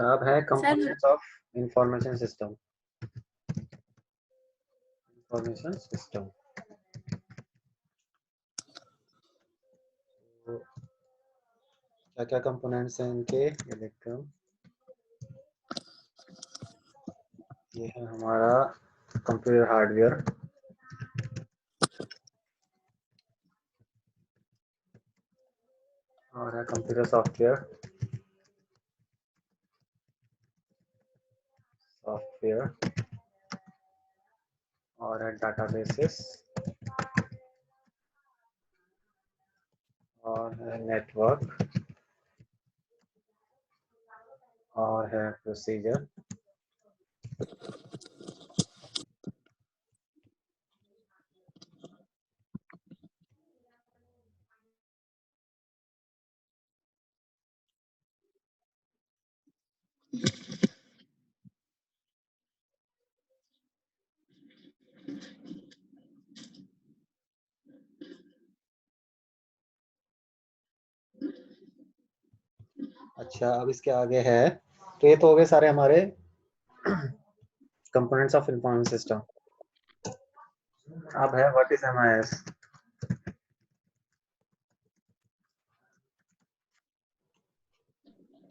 अब है components of information system. Information system क्या क्या कंपोनेंट्स हैं इनके, ये देखते हैं। ये है हमारा कंप्यूटर हार्डवेयर, और है कंप्यूटर सॉफ्टवेयर, और है डाटाबेसेस, और है नेटवर्क, और है प्रोसीजर। अच्छा, अब इसके आगे है, तो ये तो हो गए सारे हमारे कंपोनेंट्स ऑफ इंफॉर्मेशन सिस्टम। अब है व्हाट इज एमआईएस।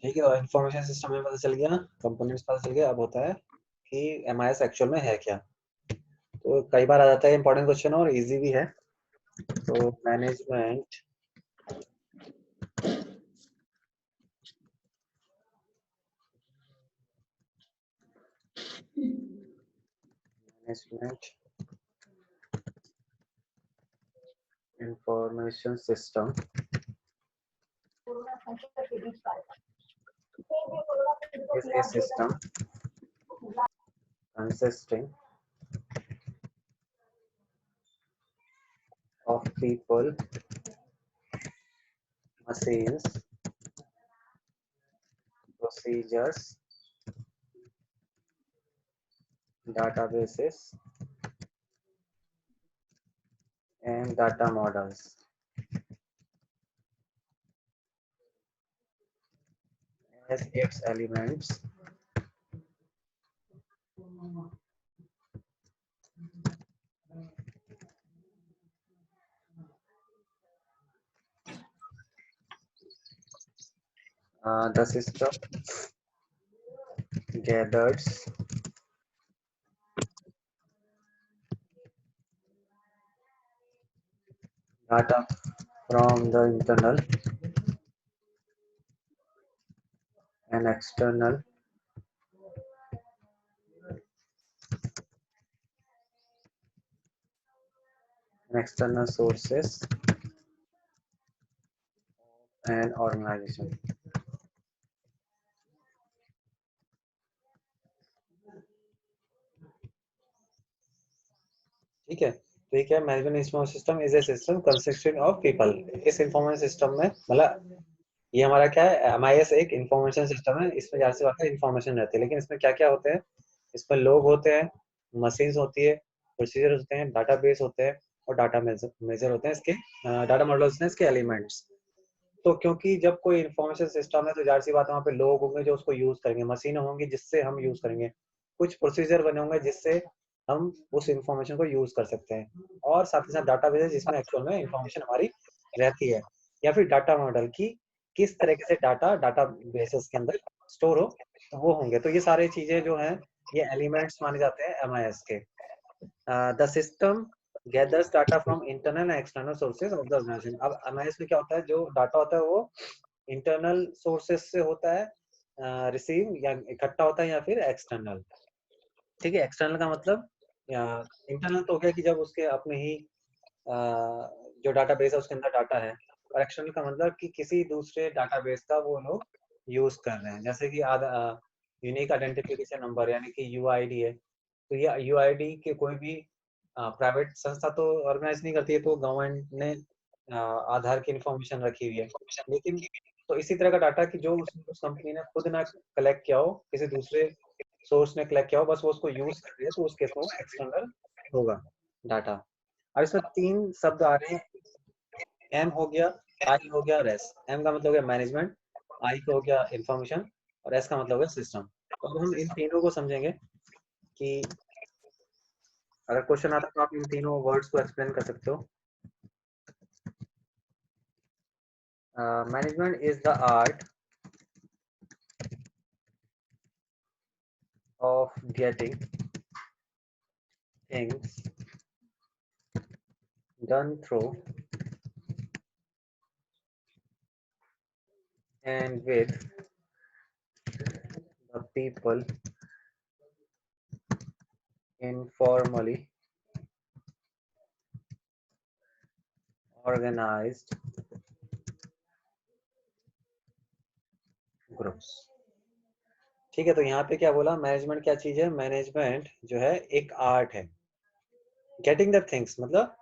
ठीक है, और इंफॉर्मेशन सिस्टम में पता चल गया, कंपोनेंट्स पता चल गया। अब होता है कि एमआईएस एक्चुअल में है क्या। तो कई बार आ जाता है इंपॉर्टेंट क्वेश्चन और इजी भी है। तो management information system is a system consisting of people, machines, procedures, databases, and data models as its elements. The system gathers data from the internal and external sources and organization. ठीक है, तो ये क्या, management information system is a system consisting of people. इस information system में मतलब ये हमारा क्या है, एमआईएस एक इंफॉर्मेशन सिस्टम है। इसमें ज्यादा से ज्यादा इंफॉर्मेशन रहती है, लेकिन इसमें क्या क्या होते हैं, इसमें लोग होते हैं, मशीन्स होती है, प्रोसीजर होते हैं, डाटाबेस होते हैं, और डाटा मेजर होते हैं, इसके डाटा मॉडल्स हैं, इसके एलिमेंट्स। तो क्योंकि जब कोई इंफॉर्मेशन सिस्टम है तो जाहिर सी बात है वहाँ पे लोग होंगे जो उसको यूज करेंगे, मशीन होंगी जिससे हम यूज करेंगे, कुछ प्रोसीजर बने होंगे जिससे हम उस इंफॉर्मेशन को यूज कर सकते हैं, और साथ ही साथ डाटाबेस है जिसमें एक्चुअल में इंफॉर्मेशन हमारी रहती है, या फिर डाटा मॉडल की किस तरीके से डाटा बेसेस के अंदर स्टोर हो, तो वो होंगे। तो ये सारी चीजें जो हैं ये एलिमेंट्स माने जाते हैं एमआईएस के। The system gathers data from internal and external sources of the organisation. अब एमआईएस में क्या होता है, जो डाटा होता है वो इंटरनल सोर्सेज से होता है रिसीव या इकट्ठा होता है, या फिर एक्सटर्नल। ठीक है, एक्सटर्नल का मतलब, इंटरनल तो हो गया कि जब उसके अपने ही जो डाटाबेस है उसके अंदर डाटा है, और एक्सटर्नल का मतलब कि किसी दूसरे डाटाबेस का वो लोग यूज कर रहे हैं, जैसे कि यूनिक आइडेंटिफिकेशन नंबर यानी कि यूआईडी है। तो ये यूआईडी के कोई भी प्राइवेट संस्था तो ऑर्गेनाइज नहीं करती है, तो गवर्नमेंट ने आधार की इंफॉर्मेशन रखी हुई है, लेकिन तो इसी तरह का डाटा कि जो उस कंपनी ने खुद ना कलेक्ट किया हो, किसी दूसरे सोर्स ने कलेक्ट किया हो, बस वो उसको यूज कर रही है, तो उस केस में वो एक्सटर्नल होगा डाटा। अब इसमें 3 शब्द आ रहे हैं, एम हो गया, आई हो गया, और एस। एम का मतलब हो गया मैनेजमेंट, आई का हो गया इंफॉर्मेशन, और एस का मतलब है सिस्टम। तो अब हम इन तीनों को समझेंगे कि अगर क्वेश्चन आता है तो आप इन तीनों वर्ड्स को एक्सप्लेन कर सकते हो। Management is the art of getting things done through and with the people informally organized groups। ठीक है, तो यहाँ पे क्या बोला, मैनेजमेंट क्या चीज है? मैनेजमेंट जो है एक आर्ट है। गेटिंग द थिंग्स मतलब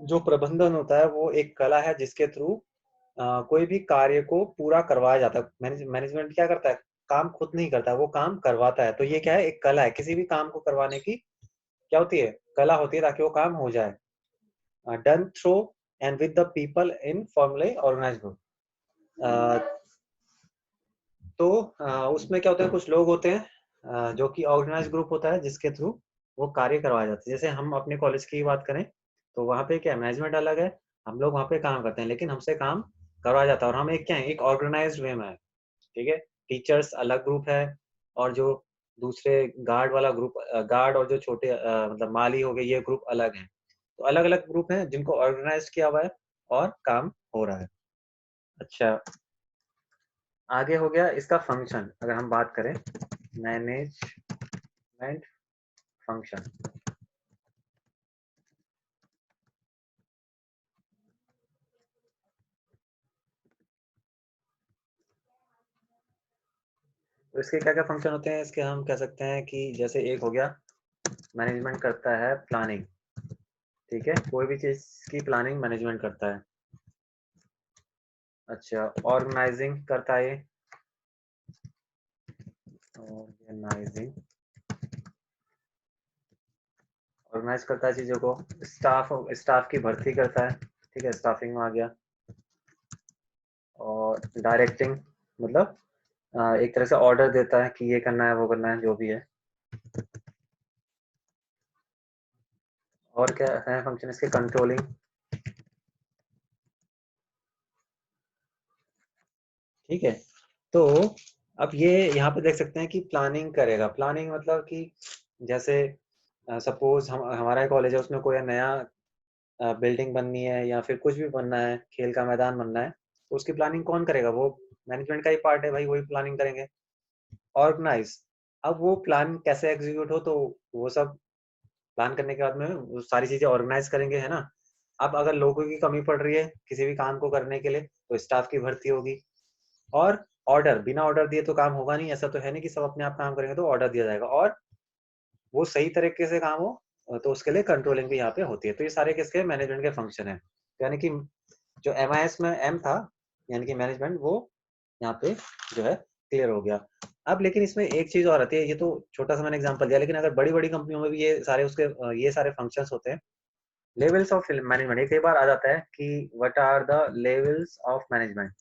जो प्रबंधन होता है वो एक कला है जिसके थ्रू कोई भी कार्य को पूरा करवाया जाता है। मैनेजमेंट क्या करता है? काम खुद नहीं करता, वो काम करवाता है। तो ये क्या है? एक कला है। किसी भी काम को करवाने की क्या होती है? कला होती है, ताकि वो काम हो जाए। Done through and with the people informally organise group. तो उसमें क्या होता है, कुछ लोग होते हैं जो कि ऑर्गेनाइज ग्रुप होता है जिसके थ्रू वो कार्य करवाया जाता है। जैसे हम अपने कॉलेज की बात करें तो वहाँ पे क्या मैनेजमेंट अलग है, हम लोग वहाँ पे काम करते हैं लेकिन हमसे काम करवाया जाता है और हम एक क्या है, एक ऑर्गेनाइज्ड वे में है। ठीक है, टीचर्स अलग ग्रुप है और जो दूसरे गार्ड वाला ग्रुप, गार्ड और जो छोटे मतलब माली हो गए, ये ग्रुप अलग है। तो अलग अलग ग्रुप हैं जिनको ऑर्गेनाइज किया हुआ है और काम हो रहा है। अच्छा, आगे हो गया इसका फंक्शन। अगर हम बात करें मैनेजमेंट फंक्शन, तो इसके क्या क्या फंक्शन होते हैं? इसके हम कह सकते हैं कि जैसे एक हो गया, मैनेजमेंट करता है प्लानिंग। ठीक है, कोई भी चीज की प्लानिंग मैनेजमेंट करता है। अच्छा, ऑर्गेनाइजिंग करता है, ऑर्गेनाइजिंग ऑर्गेनाइज करता है चीजों को। स्टाफ स्टाफ की भर्ती करता है। ठीक है, स्टाफिंग में आ गया। और डायरेक्टिंग मतलब एक तरह से ऑर्डर देता है कि ये करना है वो करना है, जो भी है। और क्या है फंक्शन इसके? कंट्रोलिंग। ठीक है, तो अब ये यहाँ पे देख सकते हैं कि प्लानिंग करेगा। प्लानिंग मतलब कि जैसे सपोज हमारा कॉलेज है, उसमें कोई नया बिल्डिंग बननी है या फिर कुछ भी बनना है, खेल का मैदान बनना है, तो उसकी प्लानिंग कौन करेगा? वो मैनेजमेंट का ही पार्ट है भाई, वही प्लानिंग करेंगे। ऑर्गेनाइज, अब वो प्लान कैसे एग्जीक्यूट हो, तो वो सब प्लान करने के बाद में वो सारी चीजें ऑर्गेनाइज करेंगे, है ना। अब अगर लोगों की कमी पड़ रही है किसी भी काम को करने के लिए तो स्टाफ की भर्ती होगी। और ऑर्डर, बिना ऑर्डर दिए तो काम होगा नहीं। ऐसा तो है नहीं कि सब अपने आप काम करेंगे, तो ऑर्डर दिया जाएगा और वो सही तरीके से काम हो, तो उसके लिए कंट्रोलिंग भी यहाँ पे होती है। तो ये सारे किसके? मैनेजमेंट के फंक्शन है। यानी कि जो MIS में M था, यानी कि मैनेजमेंट, वो यहाँ पे जो है क्लियर हो गया। अब लेकिन इसमें एक चीज और आती है, ये तो छोटा सा मैंने एग्जांपल दिया, लेकिन अगर बड़ी बड़ी कंपनियों में भी ये सारे फंक्शंस होते हैं। लेवल्स ऑफ मैनेजमेंट, ये कई बार आ जाता है कि what are the levels of management.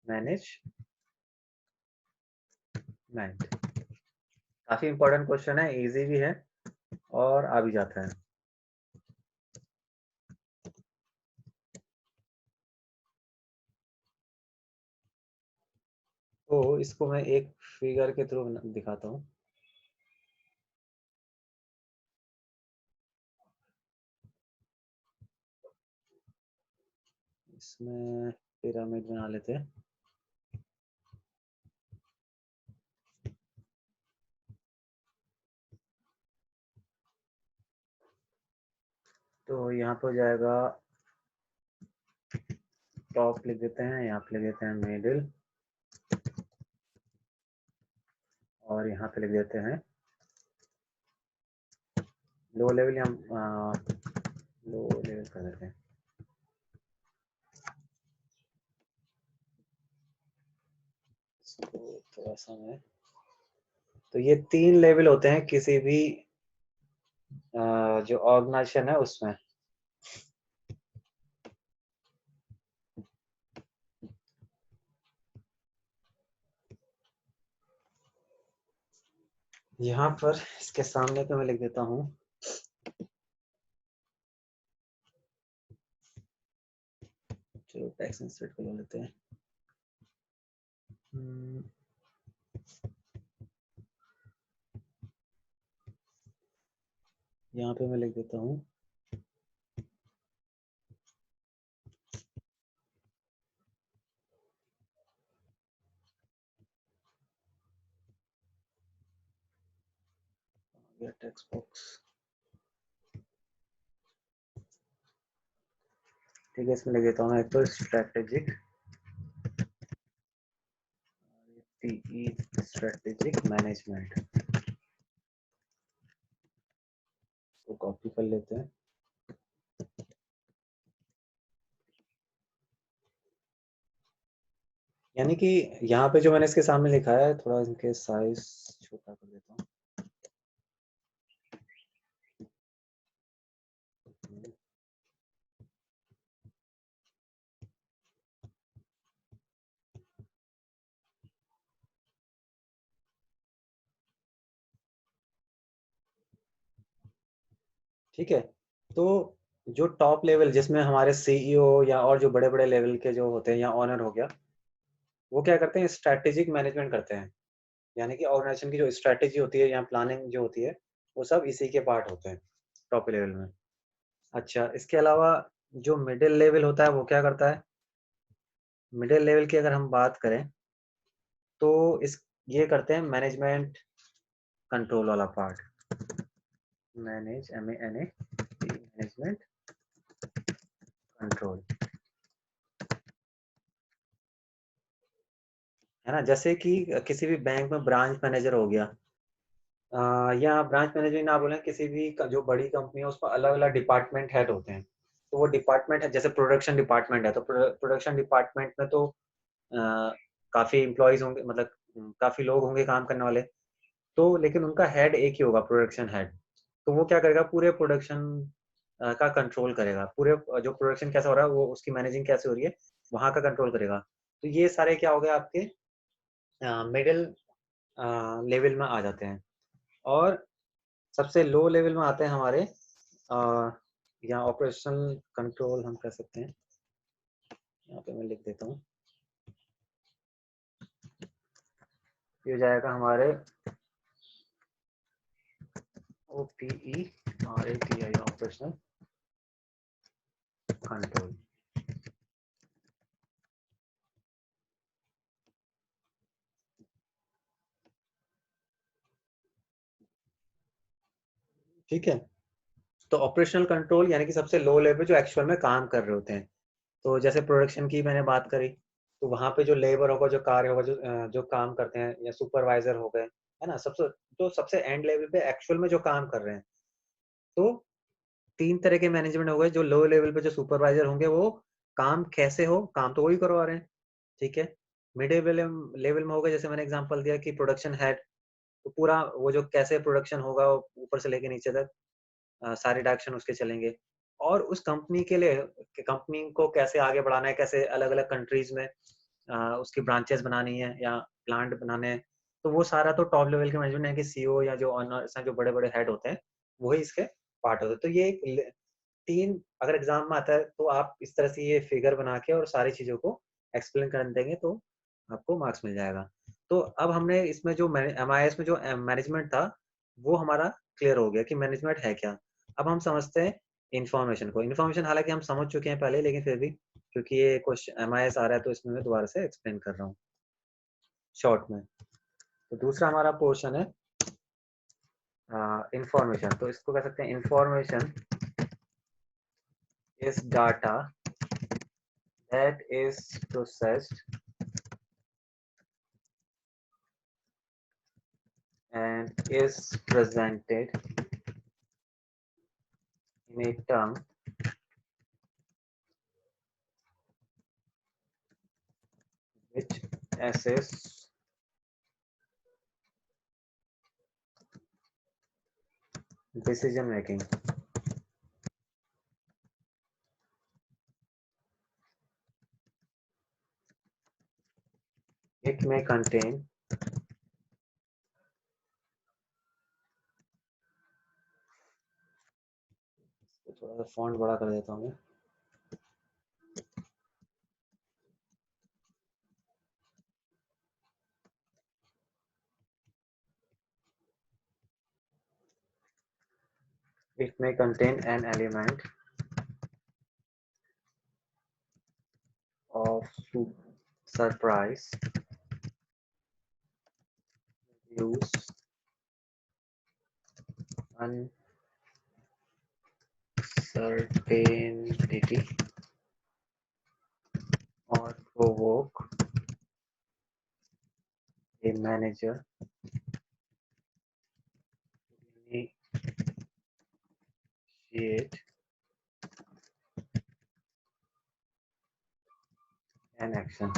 Management काफी इंपॉर्टेंट क्वेश्चन है, इजी भी है और आ भी जाता है। तो इसको मैं एक फिगर के थ्रू दिखाता हूँ। इसमें पिरामिड बना लेते हैं। तो यहाँ पर हो जाएगा, टॉप लिख देते हैं, यहाँ पे लिख देते हैं मिडिल, और यहाँ पे लिख देते हैं लो लेवल, या लो लेवल कर देते हैं। इसको थोड़ा सा मैं, तो ये 3 लेवल होते हैं किसी भी जो ऑर्गेनाइजेशन है उसमें। यहाँ पर इसके सामने पे मैं लिख देता हूँ चलो टेक्स्ट इंसर्ट कर लेते हैं। यहाँ पे मैं लिख देता हूँ टेक्स्ट बॉक्स। ठीक है, इसमें लिख देता हूँ एक तो स्ट्रेटेजिक स्ट्रेटेजिक मैनेजमेंट को कॉपी कर लेते हैं। यानी कि यहाँ पे जो मैंने इसके सामने लिखा है थोड़ा इनके साइज छोटा कर देता हूँ। ठीक है, तो जो टॉप लेवल जिसमें हमारे सीईओ या और जो बड़े बड़े लेवल के जो होते हैं या ऑनर हो गया, वो क्या करते हैं स्ट्रैटेजिक मैनेजमेंट करते हैं। यानी कि ऑर्गेनाइजेशन की जो स्ट्रैटेजी होती है या प्लानिंग जो होती है वो सब इसी के पार्ट होते हैं टॉप लेवल में। अच्छा, इसके अलावा जो मिडिल लेवल होता है वो क्या करता है? मिडिल लेवल की अगर हम बात करें तो इस ये करते हैं मैनेजमेंट कंट्रोल वाला part. Manage MANA management control, है ना। जैसे कि किसी भी बैंक में ब्रांच मैनेजर हो गया, या ब्रांच मैनेजर ना बोलें, किसी भी जो बड़ी कंपनी है उसमें अलग अलग डिपार्टमेंट हेड होते हैं। तो वो डिपार्टमेंट है, जैसे प्रोडक्शन डिपार्टमेंट है तो प्रोडक्शन डिपार्टमेंट में तो काफी एम्प्लॉयज होंगे, मतलब काफी लोग होंगे काम करने वाले। तो लेकिन उनका हेड एक ही होगा, प्रोडक्शन हेड। तो वो क्या करेगा, पूरे प्रोडक्शन का कंट्रोल करेगा, पूरे जो प्रोडक्शन कैसा हो रहा है वो उसकी मैनेजिंग कैसे हो रही है वहां का कंट्रोल करेगा। तो ये सारे क्या हो गए आपके मिडिल लेवल में आ जाते हैं। और सबसे लो लेवल में आते हैं हमारे यहाँ ऑपरेशनल कंट्रोल हम कह सकते हैं। यहाँ पे मैं लिख देता हूँ, ये हो जाएगा हमारे OPERATI ऑपरेशनल कंट्रोल। ठीक है, तो ऑपरेशनल कंट्रोल यानी कि सबसे लो लेवल जो एक्चुअल में काम कर रहे होते हैं। तो जैसे प्रोडक्शन की मैंने बात करी, तो वहां पे जो लेबर होगा, जो कार्य होगा, जो काम करते हैं या सुपरवाइजर हो गए, है ना, सबसे तो सबसे एंड लेवल पे एक्चुअल में जो काम कर रहे हैं। तो तीन तरह के मैनेजमेंट हो गए। जो लो लेवल पे जो सुपरवाइजर होंगे वो काम कैसे हो, काम तो वही करवा रहे हैं, ठीक है। मिड लेवल में हो गए, जैसे मैंने एग्जांपल दिया कि प्रोडक्शन हेड, तो पूरा वो जो कैसे प्रोडक्शन होगा ऊपर से लेके नीचे तक सारे डायरेक्शन उसके चलेंगे। और उस कंपनी के लिए, कंपनी को कैसे आगे बढ़ाना है, कैसे अलग अलग कंट्रीज में उसकी ब्रांचेस बनानी है या प्लांट बनाने हैं, तो वो सारा तो टॉप लेवल के मैनेजमेंट है कि सीईओ या जो ऑनर्स हैं, जो बड़े बड़े हेड होते हैं, वही इसके पार्ट होते हैं। तो ये तीन अगर एग्जाम में आता है तो आप इस तरह से ये फिगर बना के और सारी चीजों को एक्सप्लेन कर देंगे तो आपको मार्क्स मिल जाएगा। तो अब हमने इसमें जो MIS में जो मैनेजमेंट था वो हमारा क्लियर हो गया कि मैनेजमेंट है क्या। अब हम समझते हैं इन्फॉर्मेशन को। इन्फॉर्मेशन हालांकि हम समझ चुके हैं पहले, लेकिन फिर भी क्योंकि ये क्वेश्चन MIS आ रहा है तो इसमें मैं दोबारा से एक्सप्लेन कर रहा हूँ शॉर्ट में। तो दूसरा हमारा पोर्शन है इंफॉर्मेशन। तो इसको कह सकते हैं information is data that is processed and is presented in a term which assess decision making. It may contain थोड़ा सा फॉन्ट बड़ा कर देता हूँ मैं। It may contain an element of surprise, use uncertainty, or provoke a manager to initiate an action.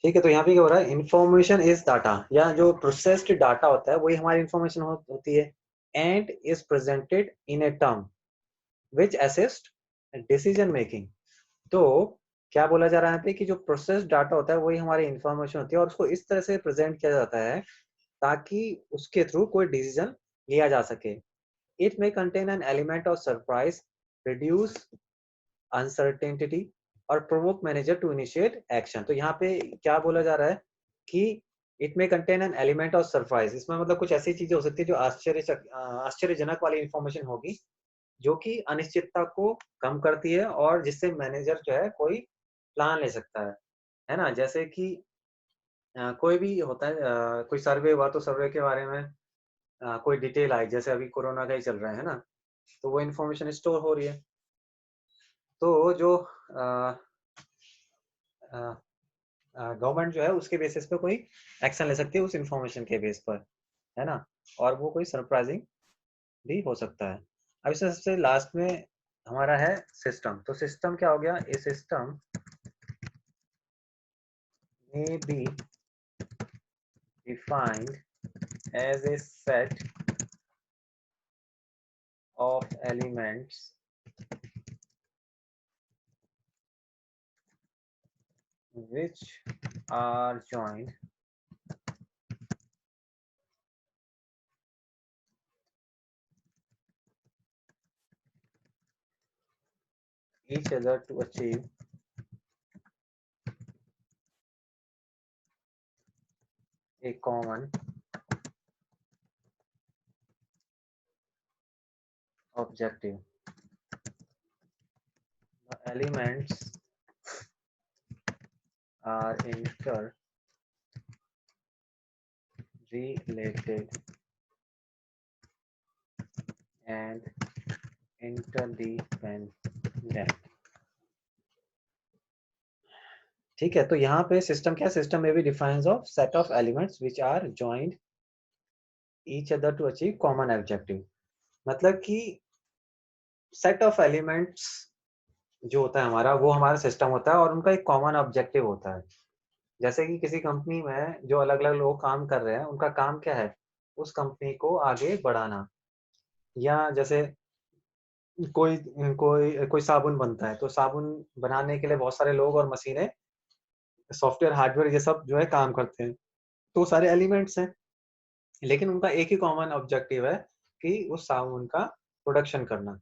ठीक है, तो यहाँ पे क्या हो रहा है, इंफॉर्मेशन इज डाटा, या जो प्रोसेस्ड डाटा होता है वही हमारी इंफॉर्मेशन होती है, and is presented in a term which assist decision making. तो क्या बोला जा रहा है यहाँ पे कि जो प्रोसेस डाटा होता है वही हमारी इंफॉर्मेशन होती है, और उसको इस तरह से प्रेजेंट किया जाता है ताकि उसके थ्रू कोई डिसीजन लिया जा सके। It may contain an element of surprise, reduce uncertainty, और provoke manager to initiate action. तो यहाँ पे क्या बोला जा रहा है कि it may contain an element of surprise, इसमें मतलब कुछ ऐसी चीजें हो सकती है जो आश्चर्यजनक वाली इंफॉर्मेशन होगी, जो कि अनिश्चितता को कम करती है और जिससे मैनेजर जो है कोई प्लान ले सकता है ना? जैसे कि कोई भी होता है, कोई सर्वे हुआ तो सर्वे के बारे में कोई डिटेल आई, जैसे अभी कोरोना का ही चल रहा है ना, तो वो इन्फॉर्मेशन स्टोर हो रही है, तो जो गवर्नमेंट जो है उसके बेसिस पे कोई एक्शन ले सकती है उस इंफॉर्मेशन के बेस पर, है ना? और वो कोई सरप्राइजिंग भी हो सकता है। अब इसमें सबसे लास्ट में हमारा है सिस्टम। तो सिस्टम क्या हो गया, ए system may be defined as a set of elements which are joined each other to achieve a common objective. The elements are interrelated and interdependent। ठीक है, तो यहाँ पे सिस्टम क्या है, सिस्टम में भी defines of set of elements which are joined each other to achieve common objective. मतलब कि सेट ऑफ एलिमेंट्स जो होता है हमारा, वो हमारा सिस्टम होता है और उनका एक कॉमन ऑब्जेक्टिव होता है। जैसे कि किसी कंपनी में जो अलग अलग लोग काम कर रहे हैं, उनका काम क्या है, उस कंपनी को आगे बढ़ाना। या जैसे कोई कोई कोई साबुन बनता है, तो साबुन बनाने के लिए बहुत सारे लोग और मशीनें, सॉफ्टवेयर हार्डवेयर ये सब जो है काम करते हैं, तो सारे एलिमेंट्स हैं, लेकिन उनका एक ही कॉमन ऑब्जेक्टिव है कि उस साबुन का प्रोडक्शन करना।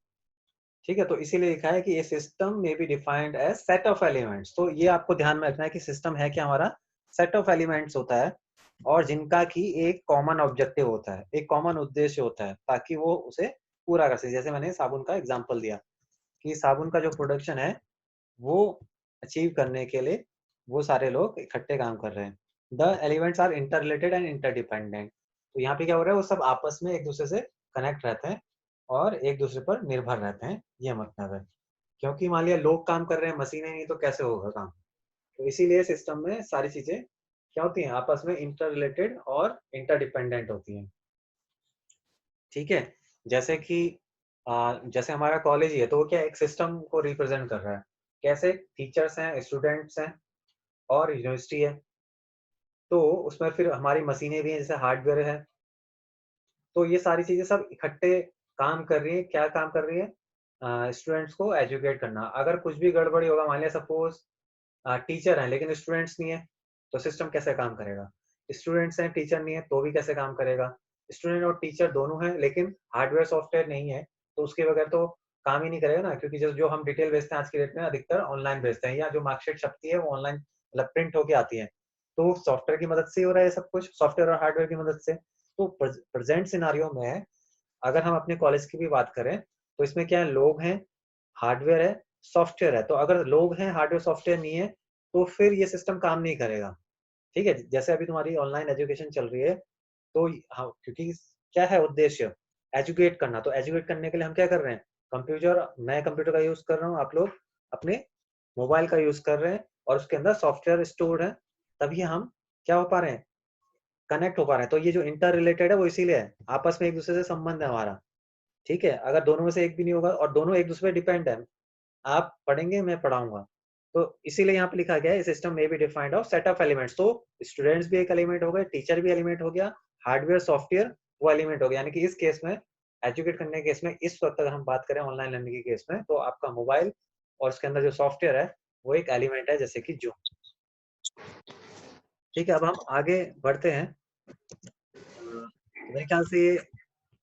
ठीक है, तो इसीलिए लिखा है कि ये सिस्टम में be defined as set of elements. तो ये आपको ध्यान में रखना है कि सिस्टम है क्या हमारा, सेट ऑफ एलिमेंट्स होता है, और जिनका की एक कॉमन ऑब्जेक्टिव होता है, एक कॉमन उद्देश्य होता है, ताकि वो उसे पूरा कर सके। जैसे मैंने साबुन का एग्जांपल दिया कि साबुन का जो प्रोडक्शन है वो अचीव करने के लिए वो सारे लोग इकट्ठे काम कर रहे हैं। The elements are interrelated and interdependent. तो यहाँ पे क्या हो रहा है, वो सब आपस में एक दूसरे से कनेक्ट रहते हैं और एक दूसरे पर निर्भर रहते हैं, ये मतलब है। क्योंकि मान लिया लोग काम कर रहे हैं, मशीनें नहीं, तो कैसे होगा काम? तो इसीलिए सिस्टम में सारी चीजें क्या होती हैं, आपस में इंटर रिलेटेड और इंटरडिपेंडेंट होती हैं। ठीक है, जैसे कि जैसे हमारा कॉलेज ही है, तो वो क्या एक सिस्टम को रिप्रेजेंट कर रहा है। कैसे? टीचर्स हैं, स्टूडेंट्स हैं और यूनिवर्सिटी है, तो उसमें फिर हमारी मशीनें भी हैं, जैसे हार्डवेयर है। तो ये सारी चीजें सब इकट्ठे काम कर रही है, क्या काम कर रही है, स्टूडेंट्स को एजुकेट करना। अगर कुछ भी गड़बड़ी होगा, मान लिया सपोज टीचर है लेकिन स्टूडेंट्स नहीं है, तो सिस्टम कैसे काम करेगा? स्टूडेंट्स हैं, टीचर नहीं है, तो भी कैसे काम करेगा? स्टूडेंट और टीचर दोनों हैं, लेकिन हार्डवेयर सॉफ्टवेयर नहीं है, तो उसके बगैर तो काम ही नहीं करेगा ना, क्योंकि जो हम डिटेल भेजते हैं आज की डेट में अधिकतर ऑनलाइन भेजते हैं, या जो मार्कशीट छपती है वो ऑनलाइन मतलब प्रिंट होके आती है, तो सॉफ्टवेयर की मदद से हो रहा है सब कुछ, सॉफ्टवेयर और हार्डवेयर की मदद से। तो प्रेजेंट सिनारियो में अगर हम अपने कॉलेज की भी बात करें तो इसमें क्या है, लोग हैं, हार्डवेयर है, सॉफ्टवेयर है। तो अगर लोग हैं, हार्डवेयर सॉफ्टवेयर नहीं है, तो फिर ये सिस्टम काम नहीं करेगा। ठीक है, जैसे अभी तुम्हारी ऑनलाइन एजुकेशन चल रही है, तो हाँ, क्योंकि क्या है उद्देश्य, एजुकेट करना, तो एजुकेट करने के लिए हम क्या कर रहे हैं, कंप्यूटर, मैं कंप्यूटर का यूज कर रहा हूँ, आप लोग अपने मोबाइल का यूज कर रहे हैं, और उसके अंदर सॉफ्टवेयर स्टोर्ड है, तभी हम क्या हो पा रहे हैं, कनेक्ट हो पा रहे हैं। तो ये जो इंटर रिलेटेड है वो इसीलिए है, आपस में एक दूसरे से संबंध है हमारा। ठीक है, अगर दोनों में से एक भी नहीं होगा, और दोनों एक दूसरे पे डिपेंड है, आप पढ़ेंगे मैं पढ़ाऊंगा, तो इसीलिए यहाँ पे लिखा गया है सिस्टम में be defined of set of elements. तो स्टूडेंट्स भी एक एलिमेंट हो गए, टीचर भी एलिमेंट हो गया, हार्डवेयर सॉफ्टवेयर वो एलिमेंट हो गया। यानी कि इस केस में, एजुकेट करने के केस में, इस वक्त अगर हम बात करें ऑनलाइन लर्निंग के केस में, तो आपका मोबाइल और उसके अंदर जो सॉफ्टवेयर है वो एक एलिमेंट है, जैसे कि जूम। ठीक है, अब हम आगे बढ़ते हैं। मेरे ख्याल से ये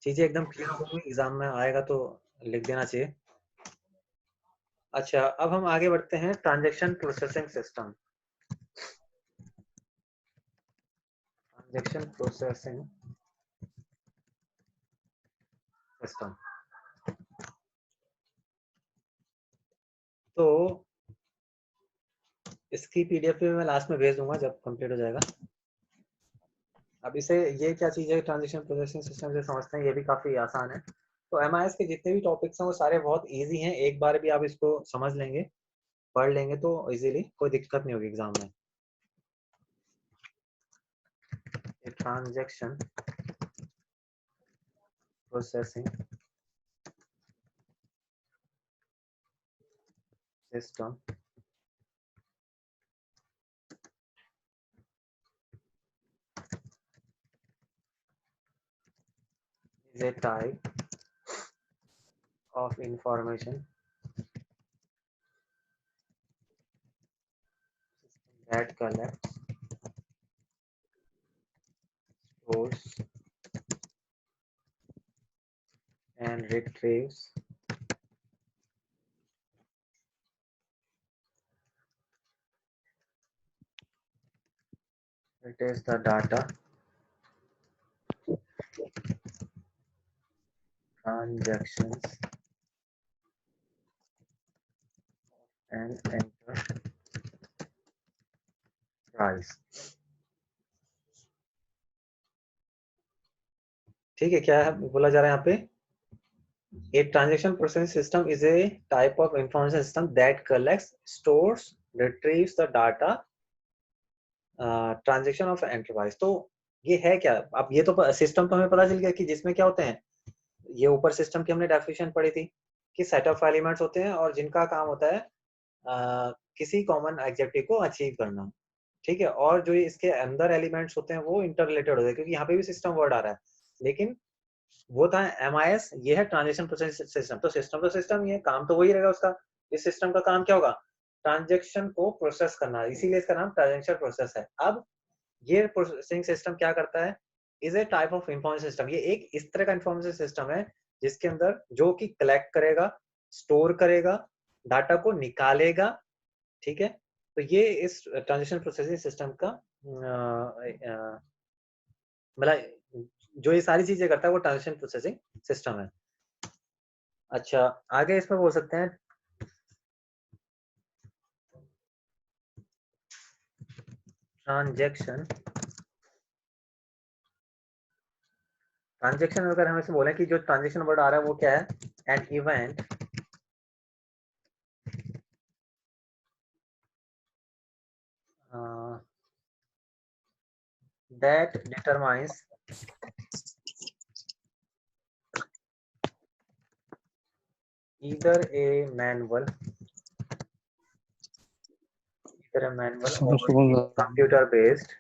चीजें एकदम क्लियर हो गई, एग्जाम में आएगा तो लिख देना चाहिए। अच्छा, अब हम आगे बढ़ते हैं, transaction processing system. Transaction processing system, तो इसकी पीडीएफ भी मैं लास्ट में भेज दूंगा जब कंप्लीट हो जाएगा। अब इसे, ये क्या चीज है, ट्रांजैक्शन प्रोसेसिंग सिस्टम से समझते हैं, ये भी काफी आसान है। तो एमआईएस के जितने भी टॉपिक्स हैं वो सारे बहुत इजी हैं, एक बार भी आप इसको समझ लेंगे, पढ़ लेंगे तो इजीली, कोई दिक्कत नहीं होगी एग्जाम में। Transaction processing system is a type of information that collects, stores, and retrieves the data, transactions, and enterprise। ठीक है, क्या है बोला जा रहा है यहाँ पे, A transaction processing system is a type of information system that collects, stores, retrieves the data, transaction of enterprise। तो ये है क्या, अब ये तो सिस्टम तो हमें पता चल गया कि जिसमें क्या होते हैं, ये ऊपर सिस्टम की हमने डेफिनेशन पढ़ी थी कि सेट ऑफ एलिमेंट्स होते हैं और जिनका काम होता है किसी कॉमन ऑब्जेक्टिव को अचीव करना। ठीक है, और जो इसके अंदर एलिमेंट्स होते हैं वो इंटर रिलेटेड होते हैं, क्योंकि यहाँ पे भी सिस्टम वर्ड आ रहा है, लेकिन वो था एमआईएस, ये है ट्रांजैक्शन प्रोसेसिंग सिस्टम। तो सिस्टम ही है, काम तो वही रहेगा उसका। इस सिस्टम का काम क्या होगा, ट्रांजैक्शन को प्रोसेस करना, इसीलिए इसका नाम ट्रांजैक्शन प्रोसेस है। अब ये प्रोसेसिंग सिस्टम क्या करता है, is a type of information system, ये एक इस तरह का इंफॉर्मेशन सिस्टम है जिसके अंदर जो कि कलेक्ट करेगा, स्टोर करेगा, डाटा को निकालेगा। ठीक है, तो ये इस ट्रांजैक्शन प्रोसेसिंग सिस्टम का मतलब जो ये सारी चीजें करता है वो ट्रांजैक्शन प्रोसेसिंग सिस्टम है। अच्छा, आगे इसमें बोल सकते हैं ट्रांजैक्शन। ट्रांजैक्शन अगर हम इसे बोले कि जो ट्रांजैक्शन वर्ड आ रहा है वो क्या है, an event that determines either a manual or computer based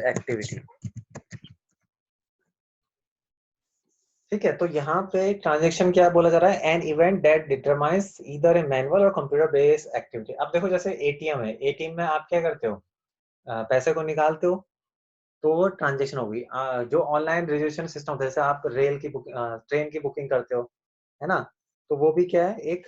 activity। ठीक है, तो यहाँ पे ट्रांजेक्शन क्या बोला जा रहा है, an event that determines either A manual और कंप्यूटर बेस्ड एक्टिविटी। अब देखो जैसे एटीएम है, एटीएम में आप क्या करते हो, पैसे को निकालते हो, तो वो ट्रांजेक्शन होगी। जो ऑनलाइन रिजर्वेशन सिस्टम होता है, जैसे आप रेल की बुक, ट्रेन की बुकिंग करते हो, है ना, तो वो भी क्या है, एक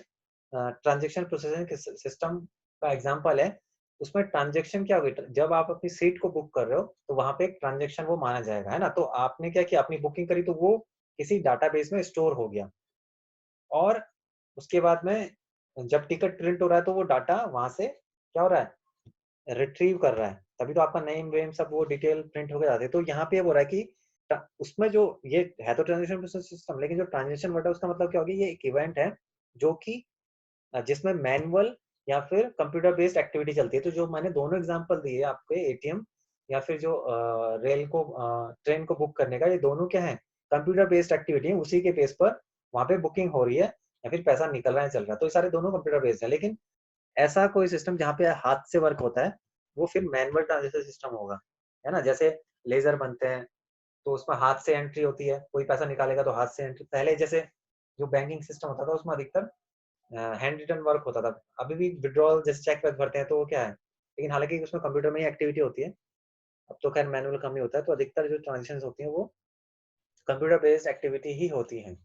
ट्रांजेक्शन प्रोसेसिंग सिस्टम का एग्जांपल है। उसमें ट्रांजेक्शन क्या होगी, जब आप अपनी सीट को बुक कर रहे हो तो वहां पे एक ट्रांजेक्शन वो माना जाएगा, है ना। तो आपने क्या किया, अपनी बुकिंग करी, तो वो किसी डाटाबेस में स्टोर हो गया, और उसके बाद में जब टिकट प्रिंट हो रहा है तो वो डाटा वहां से क्या हो रहा है, रिट्रीव कर रहा है, तभी तो आपका नेम वेम सब वो डिटेल प्रिंट होकर जाते हैं। तो यहाँ पे ये हो रहा है कि उसमें जो ये है तो ट्रांजेक्शन प्रोसेस सिस्टम, लेकिन जो ट्रांजेक्शन वर्ड है उसका मतलब क्या होगी, ये एक इवेंट है जो कि जिसमें मैनुअल या फिर कंप्यूटर बेस्ड एक्टिविटी चलती है। तो जो मैंने दोनों एग्जांपल दिए आपके, एटीएम या फिर जो रेल को ट्रेन को बुक करने का, ये दोनों क्या है, कंप्यूटर बेस्ड एक्टिविटी है। उसी के बेस पर वहां पे बुकिंग हो रही है या फिर पैसा निकल रहा है, चल रहा है। तो ये सारे दोनों कंप्यूटर बेस्ड है, लेकिन ऐसा कोई सिस्टम जहाँ पे हाथ से वर्क होता है, वो फिर मैनुअल ट्रांजेक्शन सिस्टम होगा, है ना। जैसे लेजर बनते हैं, तो उसमें हाथ से एंट्री होती है, कोई पैसा निकालेगा तो हाथ से एंट्री। पहले जैसे जो बैंकिंग सिस्टम होता था उसमें अधिकतर हैंड रिटन वर्क होता था। अभी भी विड्रॉल जैसे चेक वेक भरते हैं तो वो क्या है, लेकिन हालांकि उसमें कंप्यूटर में ही एक्टिविटी होती है। अब तो खैर मैनुअल कम ही होता है, तो अधिकतर जो ट्रांजेक्शन होती है वो कंप्यूटर बेस्ड एक्टिविटी ही होती है।